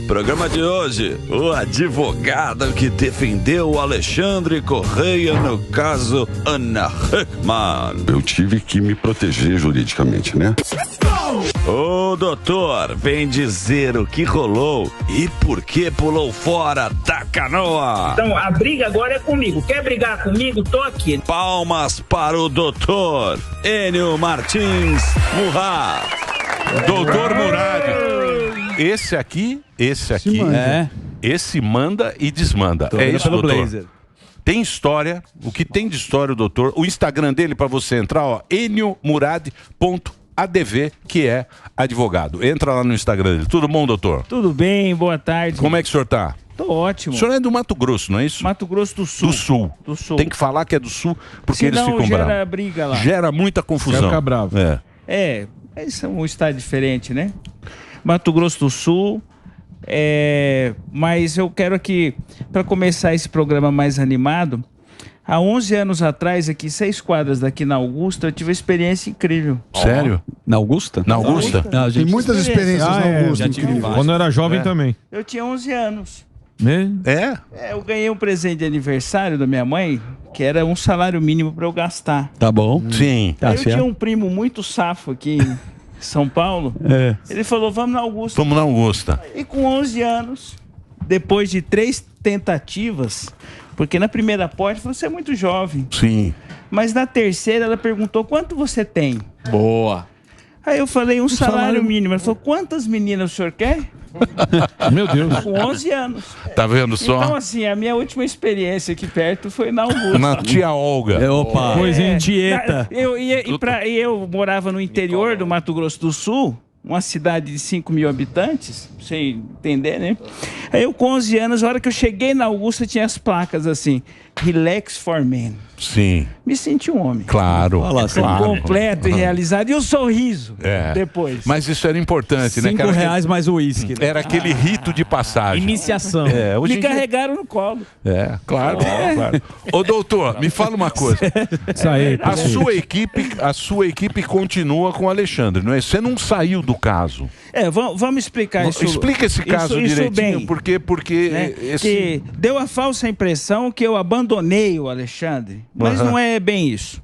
Programa de hoje, o advogado que defendeu o Alexandre Correia no caso Ana Hickman. Eu tive que me proteger juridicamente, né? O doutor vem dizer o que rolou e por que pulou fora da canoa. Então a briga agora é comigo. Quer brigar comigo? Tô aqui. Palmas para o doutor Enio Martins Murad. Doutor Murad. Esse aqui, esse manda e desmanda. É isso, doutor. Blazer. Tem história, o que tem de história o doutor, o Instagram dele para você entrar, ó, eniomurad.adv, que é advogado. Entra lá no Instagram dele. Tudo bom, doutor? Tudo bem, boa tarde. Como é que o senhor tá? Tô ótimo. O senhor é do Mato Grosso, não é isso? Mato Grosso do Sul. Do Sul. Tem que falar que é do Sul, porque senão eles ficam gera bravos. Briga lá. Gera muita confusão. Fica bravo. Esse é um estado diferente, né? Mato Grosso do Sul. Mas eu quero aqui, para começar esse programa mais animado, há 11 anos atrás, aqui, 6 quadras daqui na Augusta, eu tive uma experiência incrível. Sério? Na Augusta? Na Augusta? Tem muitas experiências na Augusta, incrível. Quando eu era jovem também. Eu tinha 11 anos. É? Eu ganhei um presente de aniversário da minha mãe, que era um salário mínimo para eu gastar. Tá bom. Sim. Tá Eu certo. tinha um primo muito safo aqui em São Paulo. Ele falou, vamos na Augusta. Vamos na Augusta. E com 11 anos, depois de 3 tentativas, porque na primeira porta você é muito jovem, Sim. mas na terceira ela perguntou, quanto você tem? Boa. Aí eu falei, um salário mínimo. Ela falou, quantas meninas o senhor quer? Meu Deus. Com 11 anos. Tá vendo só? Então, assim, a minha última experiência aqui perto foi na Augusta. Na tia Olga. Opa. Pois em Tieta. Eu morava no interior do Mato Grosso do Sul, uma cidade de 5 mil habitantes, pra você entender, né? Aí eu, com 11 anos, a hora que eu cheguei na Augusta, tinha as placas assim, Relax for Men. Sim. Me senti um homem. Claro. Completo e realizado. E o sorriso depois. Mas isso era importante, né? R$5 mais o uísque. Né? Era aquele rito de passagem. Iniciação. Hoje Me em dia- carregaram no colo. Claro, claro. Ô, doutor, me fala uma coisa. Isso aí. A sua equipe continua com o Alexandre, não é? Você não saiu do caso. Vamos explicar isso. Explica esse caso isso direitinho, bem, porque né? esse... Que deu a falsa impressão que eu abandonei o Alexandre, mas não é bem isso.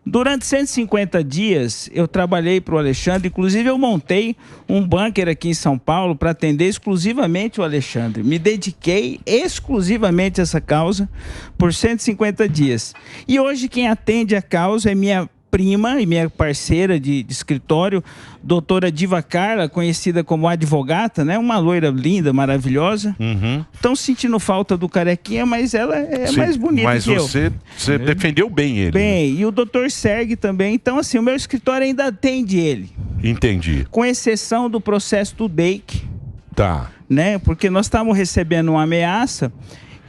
Durante 150 dias eu trabalhei para o Alexandre, inclusive eu montei um bunker aqui em São Paulo para atender exclusivamente o Alexandre. Me dediquei exclusivamente a essa causa por 150 dias. E hoje quem atende a causa é minha prima e minha parceira de escritório, doutora Diva Carla, conhecida como advogata, né? Uma loira linda, maravilhosa. Estão sentindo falta do carequinha, mas ela é mais bonita que eu. Mas você defendeu bem ele. Bem, e o doutor Sergue também. Então, assim, o meu escritório ainda atende ele. Entendi. Com exceção do processo do DEIC, Tá. né? Porque nós estávamos recebendo uma ameaça.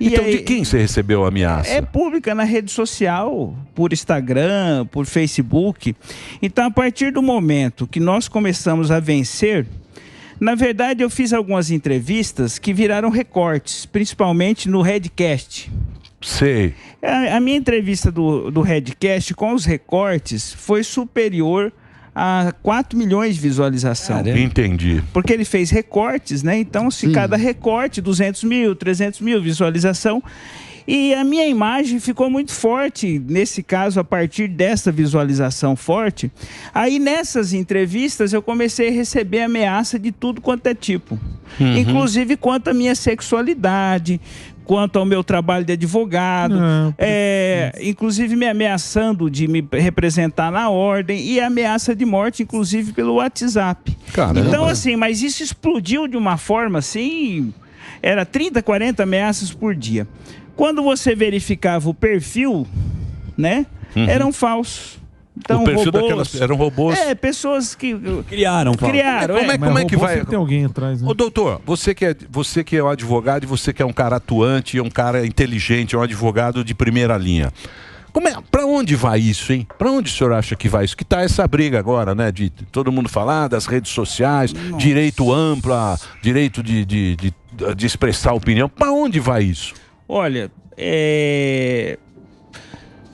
Então, aí, de quem você recebeu a ameaça? É pública na rede social, por Instagram, por Facebook. Então, a partir do momento que nós começamos a vencer, na verdade, eu fiz algumas entrevistas que viraram recortes, principalmente no Redcast. Sei. A minha entrevista do Redcast com os recortes foi superior a 4 milhões de visualização. Entendi. Porque ele fez recortes, né? Então, se cada recorte, 200 mil, 300 mil visualização. E a minha imagem ficou muito forte, nesse caso, a partir dessa visualização forte. Aí, nessas entrevistas, eu comecei a receber ameaça de tudo quanto é tipo. Inclusive, quanto à minha sexualidade, quanto ao meu trabalho de advogado, inclusive me ameaçando de me representar na ordem e ameaça de morte, inclusive pelo WhatsApp. Caramba. Então, assim, mas isso explodiu de uma forma assim, era 30, 40 ameaças por dia. Quando você verificava o perfil, né, eram falsos. Então, o perfil robôs, daquelas eram robôs. Pessoas que criaram. Como é que vai? Tem alguém atrás, né? Ô, doutor, você que é um advogado e você que é um cara atuante, é um cara inteligente, é um advogado de primeira linha. Pra onde vai isso, hein? Pra onde o senhor acha que vai isso? Que tá essa briga agora, né? De todo mundo falar das redes sociais, direito amplo, direito de expressar opinião. Pra onde vai isso? Olha,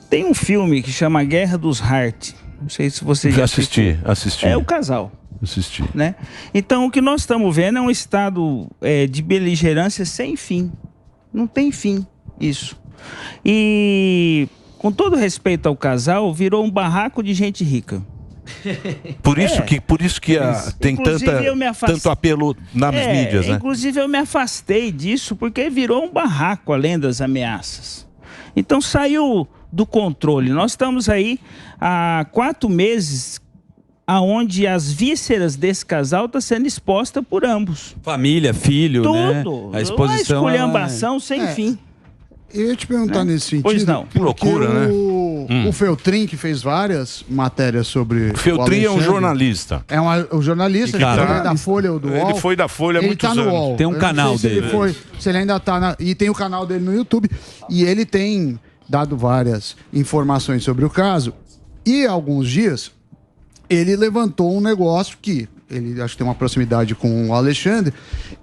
tem um filme que chama Guerra dos Heart. Não sei se você já assisti. É o casal. Assisti. Né? Então, o que nós estamos vendo é um estado de beligerância sem fim. Não tem fim isso. E, com todo respeito ao casal, virou um barraco de gente rica. Por isso que tem tanto apelo nas mídias, né? Inclusive, eu me afastei disso porque virou um barraco além das ameaças. Então, saiu do controle. Nós estamos aí há 4 meses aonde as vísceras desse casal estão sendo expostas por ambos. Família, filho, tudo, né? A exposição... Uma esculhambação sem fim. Eu ia te perguntar nesse sentido. Pois não. Que loucura, né? O Feltrin, que fez várias matérias sobre. O Feltrin é um jornalista. É um jornalista, ele foi da Folha ou do UOL. Ele foi da Folha há muitos anos. No UOL. Tem um canal dele. Se ele ainda tá e tem o canal dele no YouTube. E ele tem dado várias informações sobre o caso. E há alguns dias ele levantou um negócio que ele acho que tem uma proximidade com o Alexandre,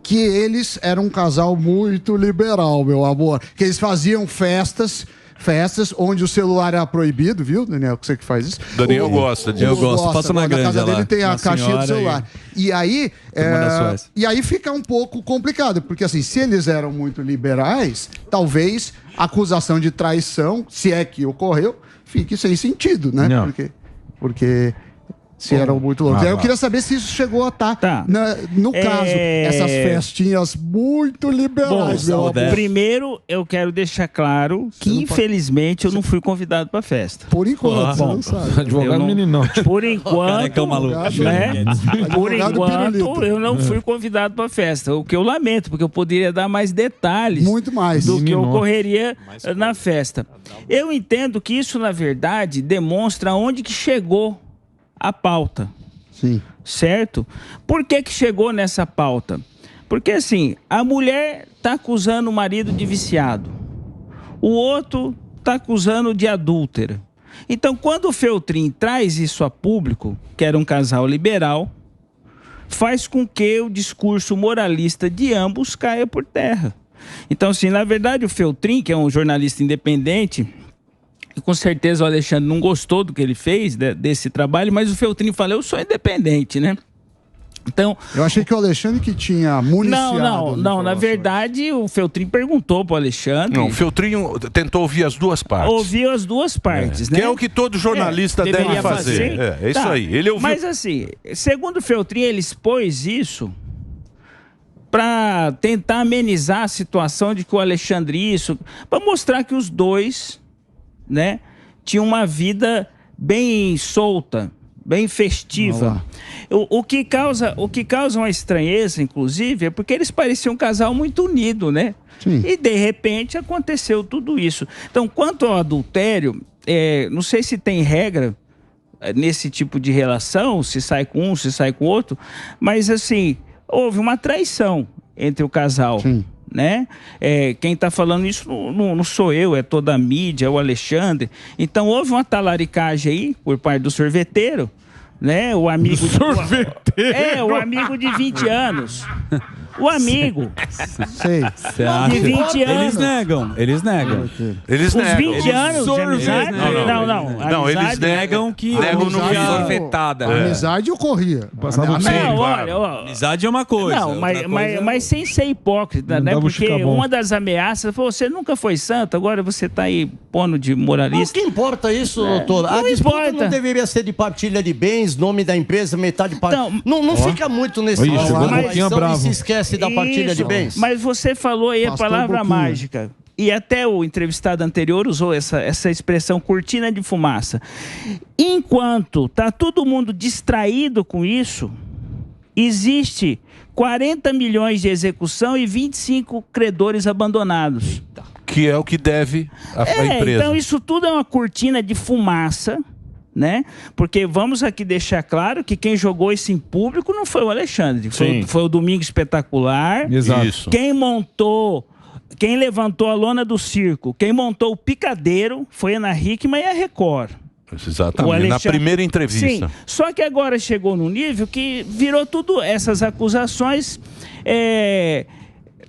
que eles eram um casal muito liberal, meu amor. Que eles faziam festas onde o celular era proibido, viu, Daniel? Que você que faz isso. Daniel gosta disso. Eu gosto. Passa uma grande casa lá. dele tem a caixinha do celular. E aí fica um pouco complicado, porque assim, se eles eram muito liberais, talvez a acusação de traição, se é que ocorreu, fique sem sentido, né? Não. Porque se eram muito loucos. Eu queria saber se isso chegou a estar no caso, essas festinhas muito liberais. Bom, primeiro, eu quero deixar claro que, infelizmente, eu não fui convidado para a festa. Por enquanto, você não sabe. Advogado meninão. Por enquanto, né? Por enquanto, eu não fui convidado para a festa. O que eu lamento, porque eu poderia dar mais detalhes muito mais do que ocorreria na festa. Eu entendo que isso, na verdade, demonstra onde que chegou a pauta. Sim. Certo? Por que chegou nessa pauta? Porque assim, a mulher está acusando o marido de viciado. O outro está acusando de adúltera. Então, quando o Feltrin traz isso a público, que era um casal liberal, faz com que o discurso moralista de ambos caia por terra. Então, assim, na verdade, o Feltrin, que é um jornalista independente, e com certeza o Alexandre não gostou do que ele fez, desse trabalho, mas o Feltrin fala, eu sou independente, né? Então, eu achei que o Alexandre que tinha municiado. Não, na verdade o Feltrin perguntou pro Alexandre. Não, o Feltrin tentou ouvir as duas partes. Ouviu as duas partes, né? Que é o que todo jornalista deve fazer. É isso aí. Ele ouviu... Mas assim, segundo o Feltrin, ele expôs isso para tentar amenizar a situação de que o Alexandre para mostrar que os dois, né, tinham uma vida bem solta, bem festiva. O que causa uma estranheza, inclusive, é porque eles pareciam um casal muito unido, né? Sim. E de repente aconteceu tudo isso. Então, quanto ao adultério, não sei se tem regra nesse tipo de relação, se sai com um, se sai com outro, mas assim, houve uma traição entre o casal. Sim. Né? Quem está falando isso não sou eu, é toda a mídia, é o Alexandre. Então houve uma talaricagem aí por parte do sorveteiro, né? O amigo sorveteiro. O amigo de 20 anos. O amigo Sei. de 20 anos. Eles negam. Eles Os negam. 20 anos de amizade? Não, eles negam que negam no houve vídeo. sorvetada. A amizade ocorria. Amizade é uma coisa. Não, mas sem ser hipócrita, né? Porque uma das ameaças foi: você nunca foi santo, agora você está aí pondo de moralista. O que importa isso, doutor? A disputa não deveria ser de partilha de bens, nome da empresa, metade partilha. Não fica muito nesse e se esquece da partilha de bens. Mas você falou aí a palavra mágica. E até o entrevistado anterior usou essa expressão cortina de fumaça. Enquanto está todo mundo distraído com isso, existe 40 milhões de execução e 25 credores abandonados. Que é o que deve a empresa. Então isso tudo é uma cortina de fumaça, né? Porque vamos aqui deixar claro que quem jogou isso em público não foi o Alexandre, foi o Domingo Espetacular. Exato. Isso. Quem levantou a lona do circo, quem montou o picadeiro foi a Ana Hickman e a Record. Exatamente, na primeira entrevista. Sim, só que agora chegou num nível que virou tudo essas acusações,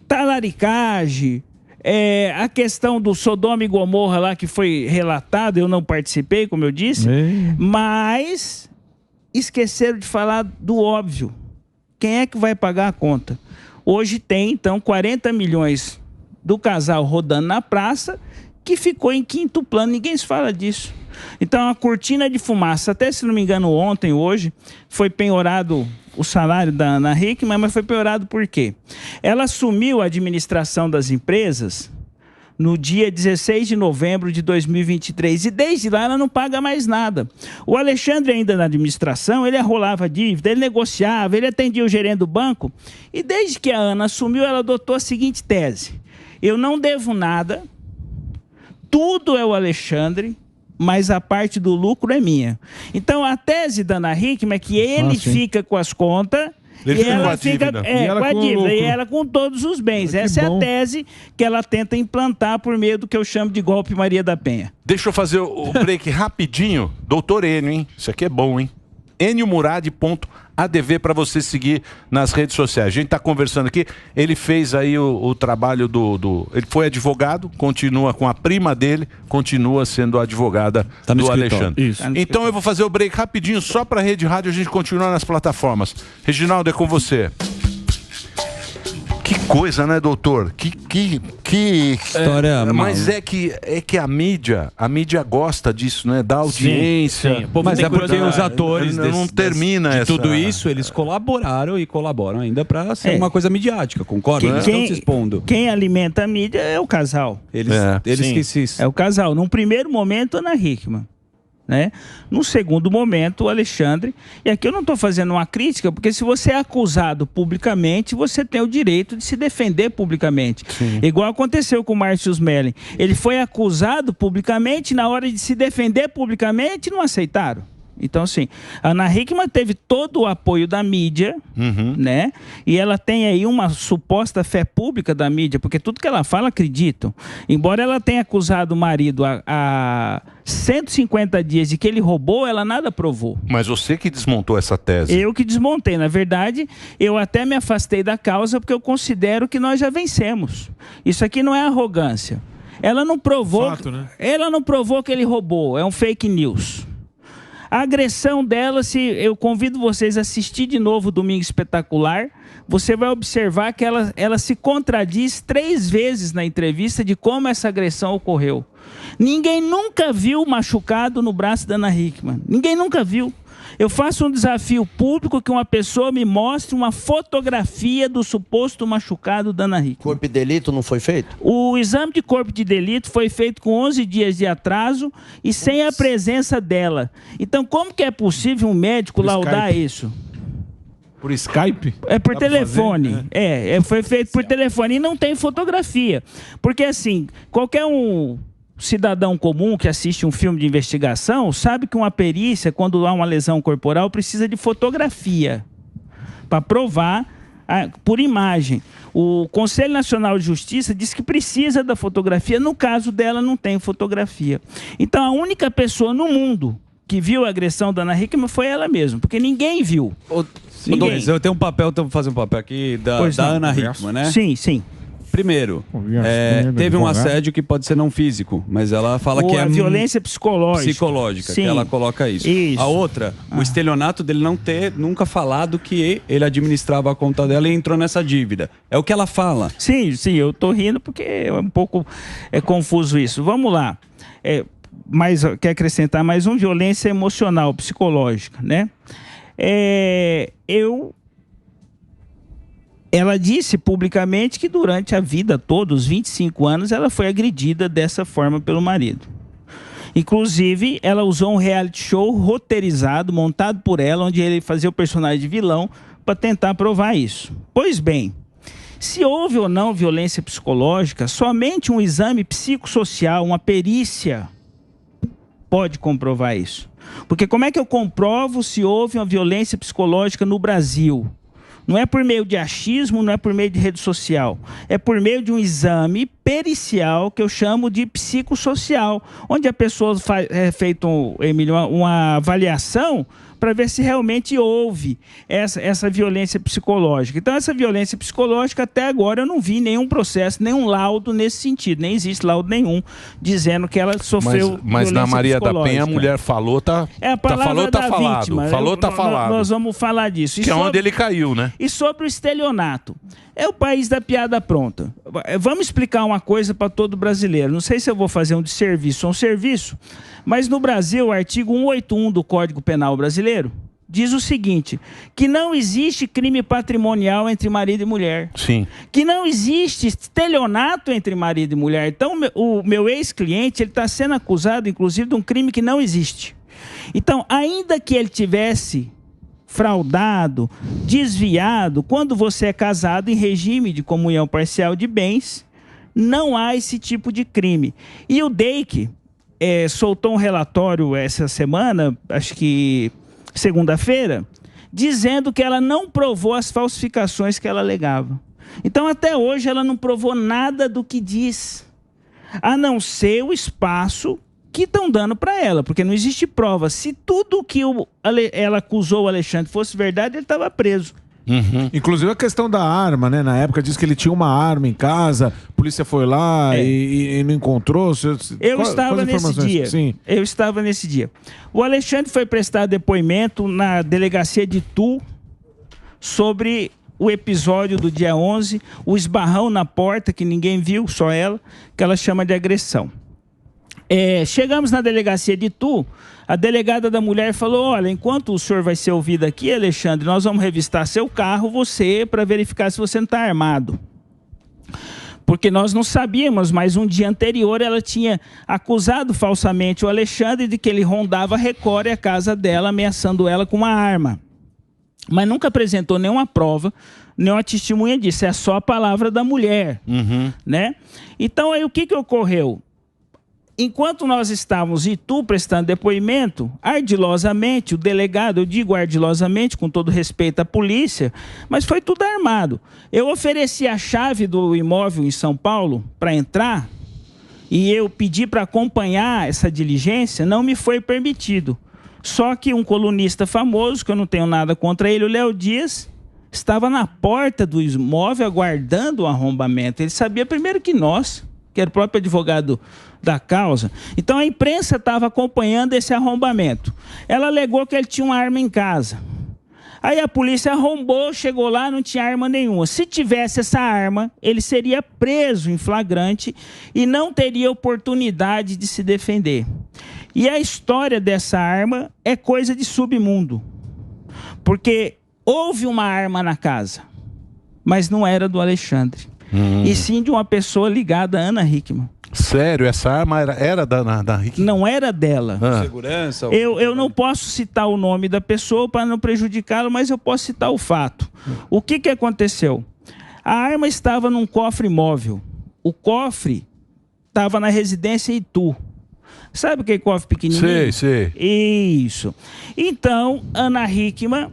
talaricagem, a questão do Sodoma e Gomorra lá que foi relatado, eu não participei, como eu disse, mas esqueceram de falar do óbvio. Quem é que vai pagar a conta? Hoje tem, então, 40 milhões do casal rodando na praça, que ficou em quinto plano. Ninguém se fala disso. Então, a cortina de fumaça, até se não me engano, ontem, hoje, foi penhorado o salário da Ana Hickman, mas foi penhorado por quê? Ela assumiu a administração das empresas no dia 16 de novembro de 2023. E desde lá ela não paga mais nada. O Alexandre, ainda na administração, ele arrolava dívida, ele negociava, ele atendia o gerente do banco. E desde que a Ana assumiu, ela adotou a seguinte tese: eu não devo nada, tudo é o Alexandre, mas a parte do lucro é minha. Então a tese da Ana Hickman é que ele fica com as contas... Ele e ela fica com a dívida, e ela com todos os bens. Essa é a tese que ela tenta implantar por meio do que eu chamo de golpe Maria da Penha. Deixa eu fazer o break rapidinho. Doutor Enio, hein? Isso aqui é bom, hein? eniomurad.adv para você seguir nas redes sociais. A gente está conversando aqui, ele fez aí o trabalho ele foi advogado, continua com a prima dele, continua sendo advogada do Alexandre. Isso. Então eu vou fazer o break rapidinho só para a Rede Rádio, a gente continua nas plataformas. Reginaldo, é com você. Que coisa, né, doutor? Que história. Mas é que a mídia gosta disso, né? Da audiência. Sim. Mas é porque os atores não termina essa... tudo isso, eles colaboraram e colaboram ainda para ser uma coisa midiática, concorda? Eles estão se expondo. Quem alimenta a mídia é o casal. Eles que se... É o casal. Num primeiro momento, Ana Hickman. Né? No segundo momento, o Alexandre. E aqui eu não estou fazendo uma crítica, porque se você é acusado publicamente, você tem o direito de se defender publicamente. Sim. Igual aconteceu com o Márcio Smelling. Ele foi acusado publicamente, na hora de se defender publicamente, não aceitaram. Então, assim, a Ana Hickman teve todo o apoio da mídia, né? E ela tem aí uma suposta fé pública da mídia, porque tudo que ela fala, acreditam. Embora ela tenha acusado o marido há 150 dias de que ele roubou, ela nada provou. Mas você que desmontou essa tese. Eu que desmontei. Na verdade, eu até me afastei da causa, porque eu considero que nós já vencemos. Isso aqui não é arrogância. Ela não provou, ela não provou que ele roubou. É um fake news. A agressão dela, eu convido vocês a assistir de novo o Domingo Espetacular, você vai observar que ela se contradiz 3 vezes na entrevista de como essa agressão ocorreu. Ninguém nunca viu machucado no braço da Ana Hickman. Ninguém nunca viu. Eu faço um desafio público que uma pessoa me mostre uma fotografia do suposto machucado da Ana Hickman. Corpo de delito não foi feito? O exame de corpo de delito foi feito com 11 dias de atraso e sem a presença dela. Então, como que é possível um médico laudar isso? Por Skype? É por telefone. Foi feito por telefone e não tem fotografia. Porque, assim, qualquer cidadão comum que assiste um filme de investigação sabe que uma perícia, quando há uma lesão corporal, precisa de fotografia para provar por imagem. O Conselho Nacional de Justiça diz que precisa da fotografia. No caso dela, não tem fotografia. Então, a única pessoa no mundo que viu a agressão da Ana Hickman foi ela mesma, porque ninguém viu. Eu tenho um papel, vou fazer um papel aqui da Ana Hickman, né? Sim. Primeiro, teve um assédio que pode ser não físico, mas ela fala que é violência psicológica. Que ela coloca isso. A outra, o estelionato dele não ter nunca falado que ele administrava a conta dela e entrou nessa dívida. É o que ela fala. Sim, eu tô rindo porque é um pouco confuso isso. Vamos lá. Quer acrescentar mais um? Violência emocional, psicológica, né? Ela disse publicamente que durante a vida toda, os 25 anos, ela foi agredida dessa forma pelo marido. Inclusive, ela usou um reality show roteirizado, montado por ela, onde ele fazia o personagem de vilão, para tentar provar isso. Pois bem, se houve ou não violência psicológica, somente um exame psicossocial, uma perícia, pode comprovar isso. Porque como é que eu comprovo se houve uma violência psicológica no Brasil? Não é por meio de achismo, não é por meio de rede social. É por meio de um exame pericial que eu chamo de psicossocial, onde a pessoa é feita, uma avaliação para ver se realmente houve essa violência psicológica. Então, essa violência psicológica, até agora, eu não vi nenhum processo, nenhum laudo nesse sentido. Nem existe laudo nenhum dizendo que ela sofreu mas na Maria da Penha, a mulher falou, a palavra da falado. vítima. Falou, tá falado. Nós vamos falar disso. Que é onde ele caiu, né? E sobre o estelionato. É o país da piada pronta. Vamos explicar uma coisa para todo brasileiro. Não sei se eu vou fazer um desserviço ou um serviço, mas no Brasil, o artigo 181 do Código Penal brasileiro diz o seguinte, que não existe crime patrimonial entre marido e mulher. Sim. Que não existe estelionato entre marido e mulher. Então, o meu ex-cliente, ele está sendo acusado, inclusive, de um crime que não existe. Então, ainda que ele tivesse fraudado, desviado, quando você é casado em regime de comunhão parcial de bens, não há esse tipo de crime. E o DEIC soltou um relatório essa semana, acho que segunda-feira, dizendo que ela não provou as falsificações que ela alegava. Então, até hoje, ela não provou nada do que diz, a não ser o espaço que estão dando para ela, porque não existe prova. Se tudo que ela acusou o Alexandre fosse verdade, ele estava preso. Uhum. Inclusive a questão da arma, né? Na época diz que ele tinha uma arma em casa, a polícia foi lá e não encontrou. Eu estava nesse dia. Sim. Eu estava nesse dia. O Alexandre foi prestar depoimento na delegacia de Itu sobre o episódio do dia 11, o esbarrão na porta, que ninguém viu, só ela, que ela chama de agressão. Chegamos na delegacia de Itu, a delegada da mulher falou, olha, enquanto o senhor vai ser ouvido aqui, Alexandre, nós vamos revistar seu carro, para verificar se você não está armado. Porque nós não sabíamos, mas um dia anterior ela tinha acusado falsamente o Alexandre de que ele rondava a Record e a casa dela, ameaçando ela com uma arma. Mas nunca apresentou nenhuma prova, nenhuma testemunha disso, é só a palavra da mulher. Uhum. Né? Então, aí o que ocorreu? Enquanto nós estávamos em Itu prestando depoimento, ardilosamente, o delegado, eu digo ardilosamente, com todo respeito à polícia, mas foi tudo armado. Eu ofereci a chave do imóvel em São Paulo para entrar e eu pedi para acompanhar essa diligência, não me foi permitido. Só que um colunista famoso, que eu não tenho nada contra ele, o Léo Dias, estava na porta do imóvel aguardando o arrombamento. Ele sabia primeiro que nós, que era o próprio advogado da causa. Então a imprensa estava acompanhando esse arrombamento. Ela alegou que ele tinha uma arma em casa. Aí a polícia arrombou, chegou lá, não tinha arma nenhuma. Se tivesse essa arma, ele seria preso em flagrante e não teria oportunidade de se defender. E a história dessa arma é coisa de submundo. Porque houve uma arma na casa, mas não era do Alexandre. E sim de uma pessoa ligada a Ana Hickman. Sério? Essa arma era da Hickman? Não era dela. Segurança? Eu não posso citar o nome da pessoa para não prejudicá-lo, mas eu posso citar o fato. O que aconteceu? A arma estava num cofre móvel. O cofre estava na residência Itu. Sabe aquele cofre pequenininho? Sei. Isso. Então, Ana Hickman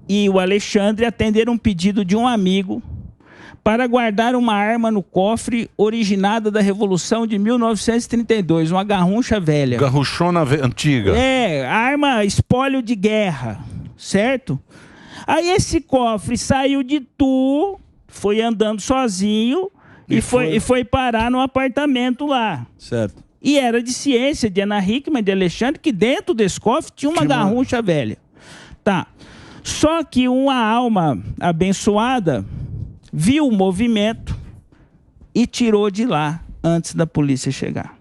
e o Alexandre atenderam um pedido de um amigo para guardar uma arma no cofre originada da Revolução de 1932, uma garruncha velha. Garruchona antiga. Arma espólio de guerra, certo? Aí esse cofre saiu de Itu, foi andando sozinho e foi parar no apartamento lá. Certo. E era de ciência de Ana Hickman, de Alexandre, que dentro desse cofre tinha uma garruncha velha. Tá. Só que uma alma abençoada viu o movimento e tirou de lá antes da polícia chegar.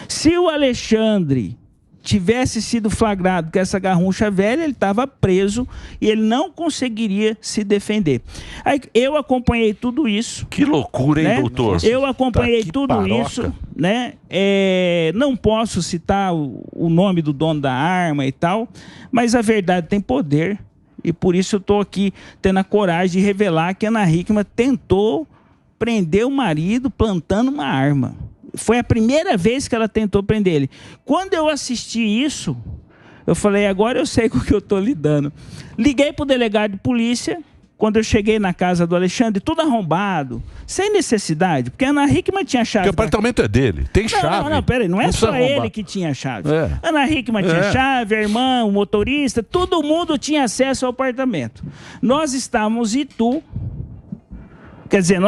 Se o Alexandre tivesse sido flagrado com essa garruncha velha, ele estava preso e ele não conseguiria se defender. Aí, eu acompanhei tudo isso. Que loucura, hein, doutor? Eu acompanhei tudo isso, né? Não posso citar o nome do dono da arma e tal, mas a verdade tem poder. E por isso eu estou aqui tendo a coragem de revelar que a Ana Hickman tentou prender o marido plantando uma arma. Foi a primeira vez que ela tentou prender ele. Quando eu assisti isso, eu falei, agora eu sei com o que eu estou lidando. Liguei para o delegado de polícia quando eu cheguei na casa do Alexandre, tudo arrombado, sem necessidade, porque a Ana Hickman tinha chave. Porque o apartamento é dele, tem chave. Não, peraí, não é só ele que tinha chave. Ana Hickman tinha chave, a irmã, o motorista, todo mundo tinha acesso ao apartamento. Nós estávamos em Itu, quer dizer,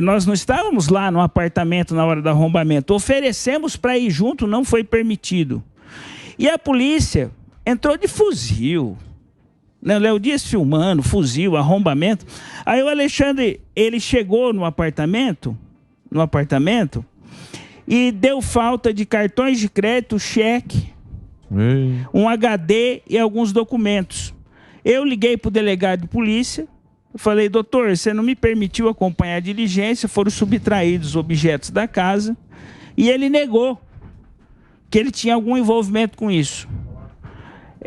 nós não estávamos lá no apartamento na hora do arrombamento, oferecemos para ir junto, não foi permitido. E a polícia entrou de fuzil. Léo Dias filmando, fuzil, arrombamento. Aí o Alexandre, ele chegou no apartamento e deu falta de cartões de crédito, cheque, um HD e alguns documentos. Eu liguei para o delegado de polícia, falei, doutor, você não me permitiu acompanhar a diligência, foram subtraídos objetos da casa, e ele negou que ele tinha algum envolvimento com isso.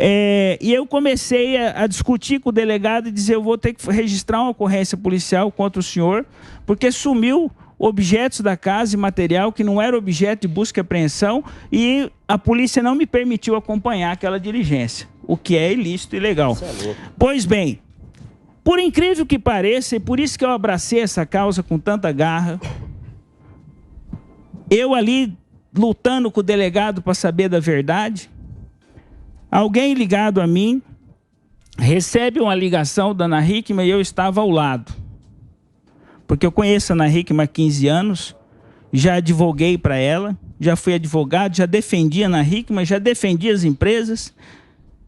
E eu comecei a discutir com o delegado e dizer, eu vou ter que registrar uma ocorrência policial contra o senhor, porque sumiu objetos da casa e material que não era objeto de busca e apreensão e a polícia não me permitiu acompanhar aquela diligência, o que é ilícito e ilegal. Pois bem, por incrível que pareça, e por isso que eu abracei essa causa com tanta garra, eu ali lutando com o delegado para saber da verdade, alguém ligado a mim recebe uma ligação da Ana Hickman e eu estava ao lado. Porque eu conheço a Ana Hickman há 15 anos, já advoguei para ela, já fui advogado, já defendi a Ana Hickman, já defendi as empresas,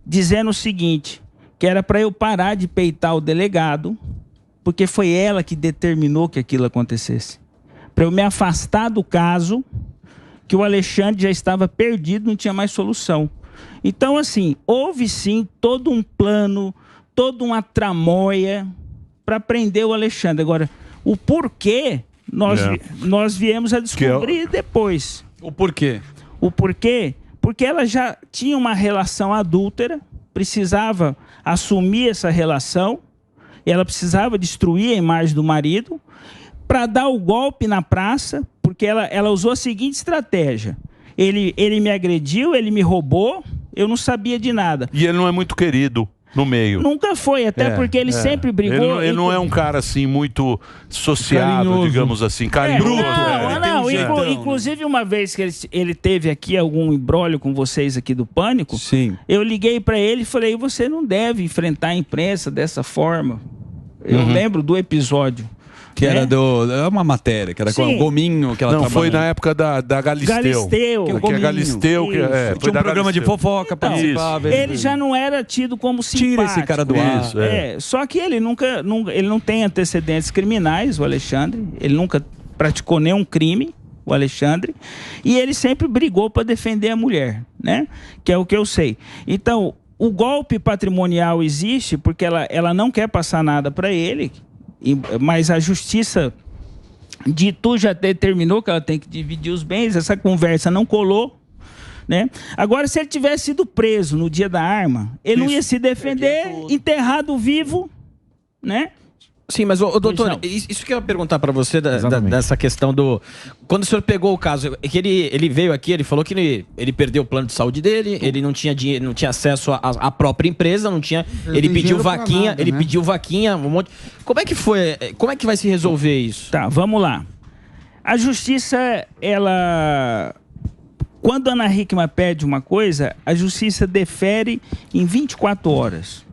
dizendo o seguinte, que era para eu parar de peitar o delegado, porque foi ela que determinou que aquilo acontecesse. Para eu me afastar do caso, que o Alexandre já estava perdido, não tinha mais solução. Então, assim, houve sim todo um plano, toda uma tramóia para prender o Alexandre. Agora, o porquê nós viemos a descobrir depois. O porquê? O porquê? Porque ela já tinha uma relação adúltera, precisava assumir essa relação, ela precisava destruir a imagem do marido para dar o golpe na praça, porque ela usou a seguinte estratégia. Ele me agrediu, ele me roubou, eu não sabia de nada. E ele não é muito querido no meio. Nunca foi, até porque ele sempre brigou. Ele não é um cara assim muito sociável, carinhoso, digamos assim, carinhoso. Inclusive uma vez que ele teve aqui algum imbróglio com vocês aqui do Pânico, eu liguei para ele e falei, você não deve enfrentar a imprensa dessa forma. Eu lembro do episódio. Que era uma matéria, que era com o Gominho que ela trabalhou. Foi na época da Galisteu. Galisteu. Que é Galisteu. Tinha um programa de fofoca, participava. Ele já não era tido como simpático. Tira esse cara do ar. Só que ele ele não tem antecedentes criminais, o Alexandre. Ele nunca praticou nenhum crime, o Alexandre. E ele sempre brigou para defender a mulher, né? Que é o que eu sei. Então, o golpe patrimonial existe porque ela não quer passar nada para ele. Mas a justiça de Itu já determinou que ela tem que dividir os bens, essa conversa não colou, né? Agora, se ele tivesse sido preso no dia da arma, ele não ia se defender, enterrado vivo, né? Sim, mas, doutor, isso que eu ia perguntar para você dessa questão do... Quando o senhor pegou o caso, que ele veio aqui, ele falou que ele perdeu o plano de saúde dele, ele não tinha dinheiro, não tinha acesso à própria empresa, não tinha... Ele pediu vaquinha, nada, pediu vaquinha, um monte... Como é que foi? Como é que vai se resolver isso? Tá, vamos lá. A justiça, ela... Quando a Ana Hickman pede uma coisa, a justiça defere em 24 horas.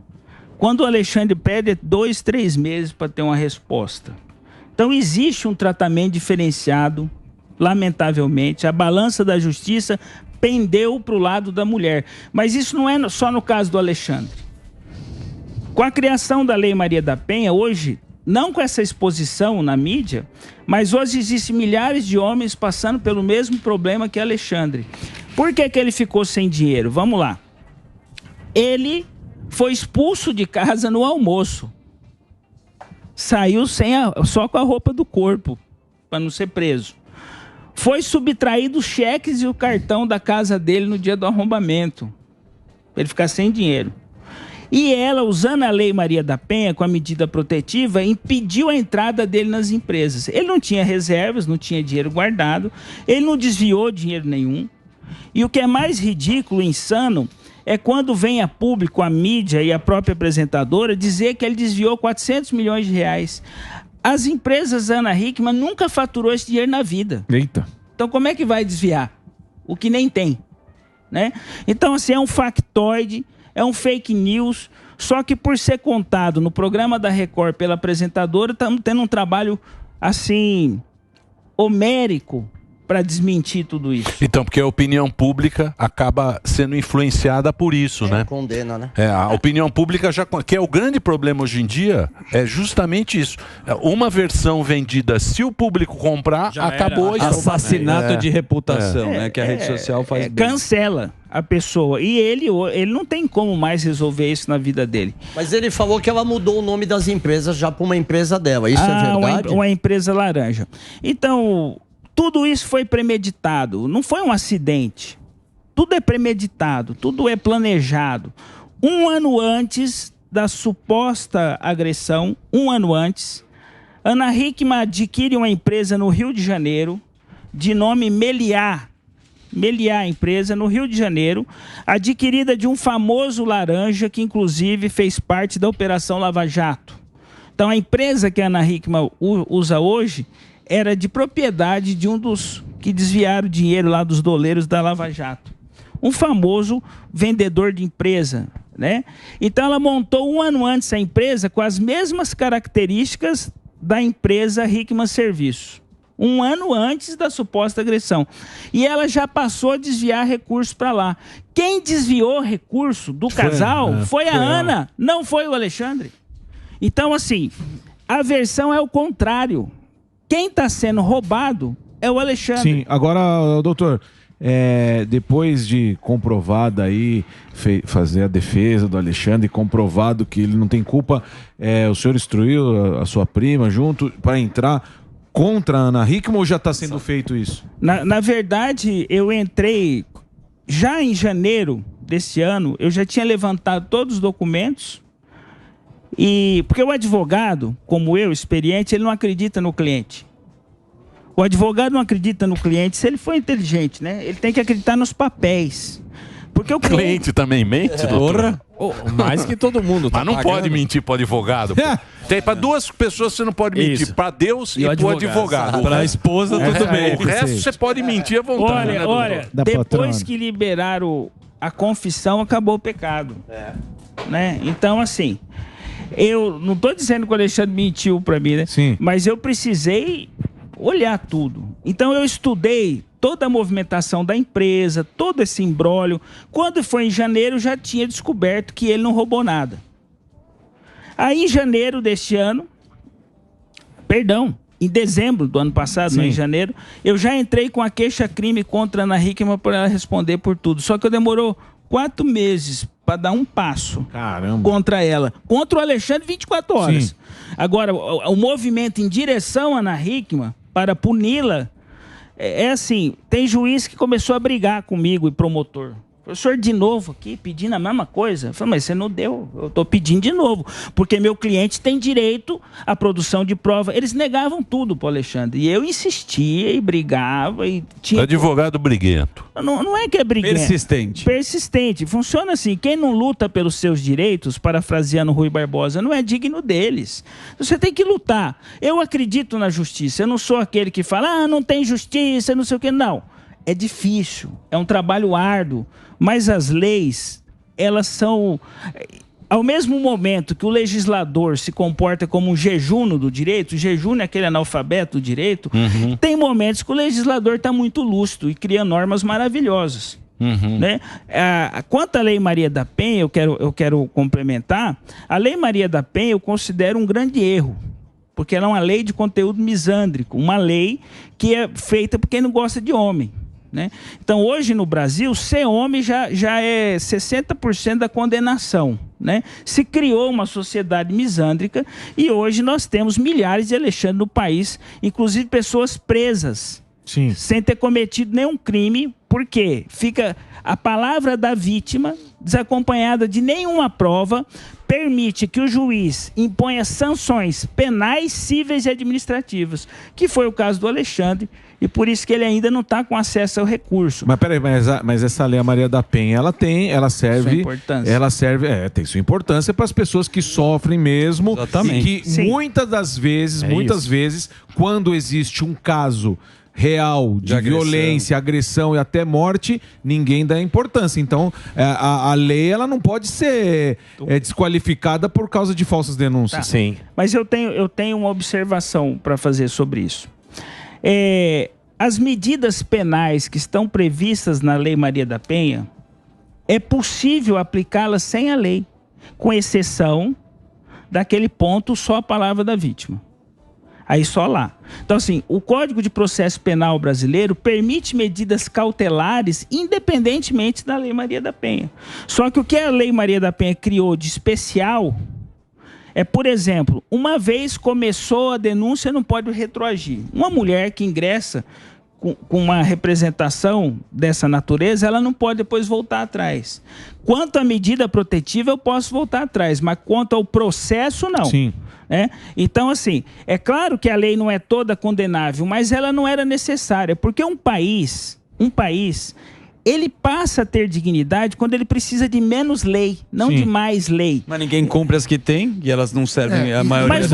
Quando o Alexandre pede, é 2, 3 meses para ter uma resposta. Então, existe um tratamento diferenciado, lamentavelmente. A balança da justiça pendeu para o lado da mulher. Mas isso não é só no caso do Alexandre. Com a criação da Lei Maria da Penha, hoje, não com essa exposição na mídia, mas hoje existem milhares de homens passando pelo mesmo problema que Alexandre. Por que ele ficou sem dinheiro? Vamos lá. Ele foi expulso de casa no almoço. Saiu só com a roupa do corpo, para não ser preso. Foi subtraído os cheques e o cartão da casa dele no dia do arrombamento, para ele ficar sem dinheiro. E ela, usando a Lei Maria da Penha, com a medida protetiva, impediu a entrada dele nas empresas. Ele não tinha reservas, não tinha dinheiro guardado, ele não desviou dinheiro nenhum. E o que é mais ridículo, insano, é quando vem a público, a mídia e a própria apresentadora dizer que ele desviou 400 milhões de reais. As empresas Ana Hickman nunca faturou esse dinheiro na vida. Eita. Então como é que vai desviar? O que nem tem, né? Então assim, é um factoide, é um fake news, só que por ser contado no programa da Record pela apresentadora, estamos tendo um trabalho assim, homérico, para desmentir tudo isso. Então, porque a opinião pública acaba sendo influenciada por isso, né? Condena, né? A opinião pública já... Que é o grande problema hoje em dia, é justamente isso. Uma versão vendida, se o público comprar, já acabou a história. Assassinato de reputação, né? Que a rede social faz bem. Cancela a pessoa. E ele não tem como mais resolver isso na vida dele. Mas ele falou que ela mudou o nome das empresas já para uma empresa dela. Isso é verdade? Uma empresa laranja. Então... Tudo isso foi premeditado, não foi um acidente. Tudo é premeditado, tudo é planejado. Um ano antes da suposta agressão, Ana Hickman adquire uma empresa no Rio de Janeiro, de nome Meliá. Meliá, empresa no Rio de Janeiro, adquirida de um famoso laranja que inclusive fez parte da Operação Lava Jato. Então a empresa que a Ana Hickman usa hoje era de propriedade de um dos que desviaram dinheiro lá dos doleiros da Lava Jato. Um famoso vendedor de empresa, né? Então ela montou um ano antes a empresa com as mesmas características da empresa Hickman Serviços. Um ano antes da suposta agressão. E ela já passou a desviar recursos para lá. Quem desviou recurso do casal foi a Ana, não foi o Alexandre. Então, assim, a versão é o contrário. Quem está sendo roubado é o Alexandre. Sim, agora, doutor, depois de comprovada aí, fazer a defesa do Alexandre, comprovado que ele não tem culpa, o senhor instruiu a sua prima junto para entrar contra a Ana Hickman ou já está sendo feito isso? Na verdade, eu entrei já em janeiro desse ano, eu já tinha levantado todos os documentos. Porque o advogado, como eu, experiente, ele não acredita no cliente. O advogado não acredita no cliente se ele for inteligente, né? Ele tem que acreditar nos papéis. Porque o cliente também mente, doutor? Mais que todo mundo. Mas não pode mentir para o advogado. Tem para duas pessoas você não pode mentir. Para Deus e para o advogado. Para a esposa tudo bem. O resto você pode mentir à vontade. Olha, depois que liberaram a confissão, acabou o pecado. Né? Então, assim... Eu não estou dizendo que o Alexandre mentiu para mim, né? Sim. Mas eu precisei olhar tudo. Então eu estudei toda a movimentação da empresa, todo esse imbróglio. Quando foi em janeiro, eu já tinha descoberto que ele não roubou nada. Aí em janeiro deste ano, em dezembro do ano passado, não em janeiro, eu já entrei com a queixa-crime contra a Ana Hickman para ela responder por tudo. Só que demorou 4 meses para dar um passo contra ela. Contra o Alexandre, 24 horas. Sim. Agora, o movimento em direção a Ana Hickman para puni-la é assim, tem juiz que começou a brigar comigo e promotor. O senhor de novo aqui pedindo a mesma coisa? Eu falei, mas você não deu, eu estou pedindo de novo, porque meu cliente tem direito à produção de prova. Eles negavam tudo para o Alexandre, e eu insistia e brigava. E tinha... Advogado briguento. Não é que é briguento. Persistente. Funciona assim, quem não luta pelos seus direitos, parafraseando Rui Barbosa, não é digno deles. Você tem que lutar. Eu acredito na justiça, eu não sou aquele que fala, não tem justiça, não sei o que, não. É difícil, é um trabalho árduo. Mas as leis, elas são... Ao mesmo momento que o legislador se comporta como um jejuno do direito, o jejuno é aquele analfabeto do direito, tem momentos que o legislador está muito lúcido e cria normas maravilhosas. Né? Quanto à Lei Maria da Penha, eu quero complementar, a Lei Maria da Penha eu considero um grande erro, porque ela é uma lei de conteúdo misândrico, uma lei que é feita por quem não gosta de homem. Né? Então hoje no Brasil ser homem já é 60% da condenação, né? Se criou uma sociedade misândrica e hoje nós temos milhares de Alexandre no país, inclusive pessoas presas. Sim. Sem ter cometido nenhum crime, porque fica a palavra da vítima desacompanhada de nenhuma prova, permite que o juiz imponha sanções penais, cíveis e administrativas, que foi o caso do Alexandre, e por isso que ele ainda não está com acesso ao recurso. Mas peraí, mas essa lei Maria da Penha, ela serve... Sua importância. Ela serve, tem sua importância para as pessoas que sofrem mesmo. Exatamente. E que muitas vezes, quando existe um caso real de violência, agressão e até morte, ninguém dá importância. Então, a lei ela não pode ser desqualificada por causa de falsas denúncias. Tá. Sim. Mas eu tenho uma observação para fazer sobre isso. As medidas penais que estão previstas na Lei Maria da Penha, é possível aplicá-las sem a lei, com exceção daquele ponto, só a palavra da vítima. Aí só lá. Então, assim, o Código de Processo Penal brasileiro permite medidas cautelares independentemente da Lei Maria da Penha. Só que o que a Lei Maria da Penha criou de especial é, por exemplo, uma vez começou a denúncia, não pode retroagir. Uma mulher que ingressa com uma representação dessa natureza, ela não pode depois voltar atrás. Quanto à medida protetiva, eu posso voltar atrás, mas quanto ao processo, não. Sim. Então, assim, é claro que a lei não é toda condenável, mas ela não era necessária, porque um país, ele passa a ter dignidade quando ele precisa de menos lei, não de mais lei. Mas ninguém cumpre as que tem e elas não servem a maioria. Mas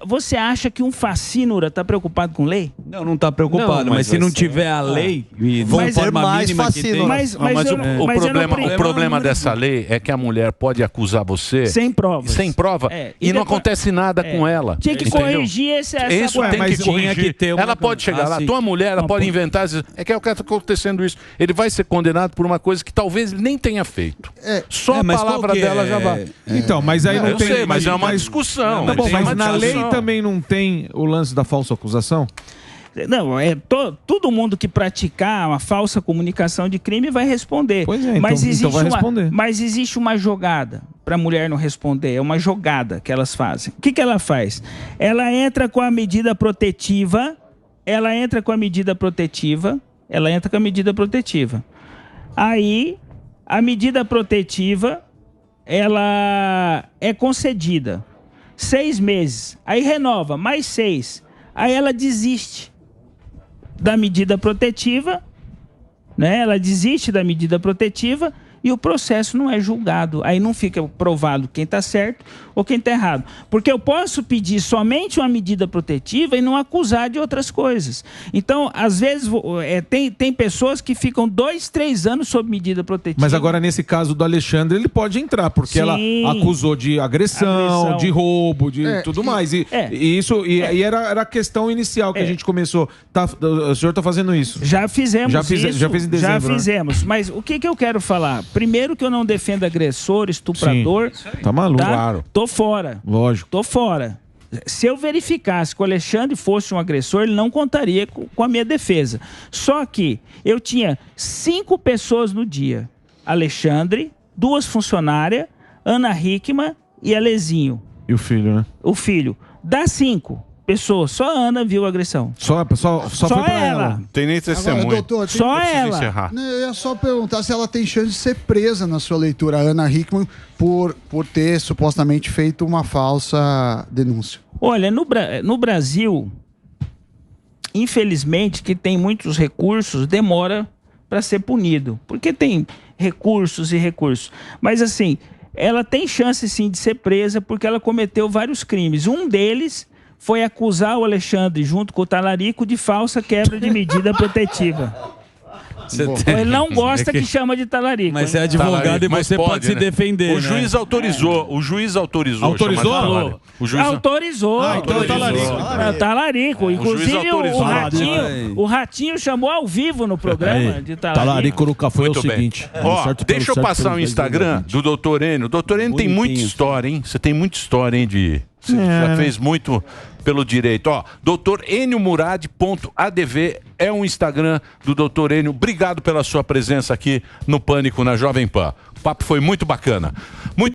você acha que um facínora está preocupado com lei? Não está preocupado, Não, mas se não tiver a lei, vão ter mais facínoras. O problema dessa lei é que a mulher pode acusar você sem provas. Sem prova e não acontece nada com ela. Tinha que corrigir essa Isso tem que corrigir. Ela pode chegar lá, tua mulher, ela pode inventar, dizer, que está acontecendo isso. Ele vai ser condenado por uma coisa que talvez nem tenha feito. Só a palavra dela já vai. Então, mas aí não tem... Eu sei, mas é uma discussão. Tá bom, mas na lei também não tem o lance da falsa acusação? Não, todo mundo que praticar uma falsa comunicação de crime vai responder. Pois é, então vai responder. Mas existe uma jogada para a mulher não responder. É uma jogada que elas fazem. O que ela faz? Ela entra com a medida protetiva. Aí, a medida protetiva, ela é concedida. 6 meses. Aí renova, mais 6. Aí ela desiste da medida protetiva, Ela desiste da medida protetiva e o processo não é julgado. Aí não fica provado quem está certo ou quem está errado. Porque eu posso pedir somente uma medida protetiva e não acusar de outras coisas. Então, às vezes, tem pessoas que ficam 2, 3 anos sob medida protetiva. Mas agora, nesse caso do Alexandre, ele pode entrar, porque ela acusou de agressão, de roubo, de tudo mais. E era a questão inicial que a gente começou. O senhor está fazendo isso? Já fizemos isso. Já fez em dezembro. Já fizemos. Mas o que eu quero falar? Primeiro que eu não defendo agressor, estuprador. Tá maluco, claro. Tô fora. Lógico. Tô fora. Se eu verificasse que o Alexandre fosse um agressor, ele não contaria com a minha defesa. Só que eu tinha 5 pessoas no dia. Alexandre, 2 funcionárias, Ana Hickman e Alezinho. E o filho, né? O filho. Das 5 pessoas, só a Ana viu a agressão. Só foi pra ela. Tem nem testemunho. Agora, doutor, só ela. Eu ia só perguntar se ela tem chance de ser presa na sua leitura, a Ana Hickman, por ter supostamente feito uma falsa denúncia. Olha, no Brasil, infelizmente, que tem muitos recursos, demora para ser punido. Porque tem recursos e recursos. Mas assim, ela tem chance sim de ser presa porque ela cometeu vários crimes. Um deles foi acusar o Alexandre, junto com o Talarico, de falsa quebra de medida protetiva. Ele não gosta que chama de talarico. Mas é advogado e você pode se defender. O juiz autorizou. O juiz autorizou. Autorizou? O juiz autorizou. Então é talarico. É talarico. Inclusive o Ratinho chamou ao vivo no programa de talarico. Talarico nunca foi o seguinte. Deixa eu passar o Instagram do Dr. Enio. Dr. Enio tem muita história, hein? Você tem muita história, hein? Você já fez muito pelo direito. doutoreniomurad.adv é um Instagram do Dr. Enio. Obrigado pela sua presença aqui no Pânico na Jovem Pan. O papo foi muito bacana.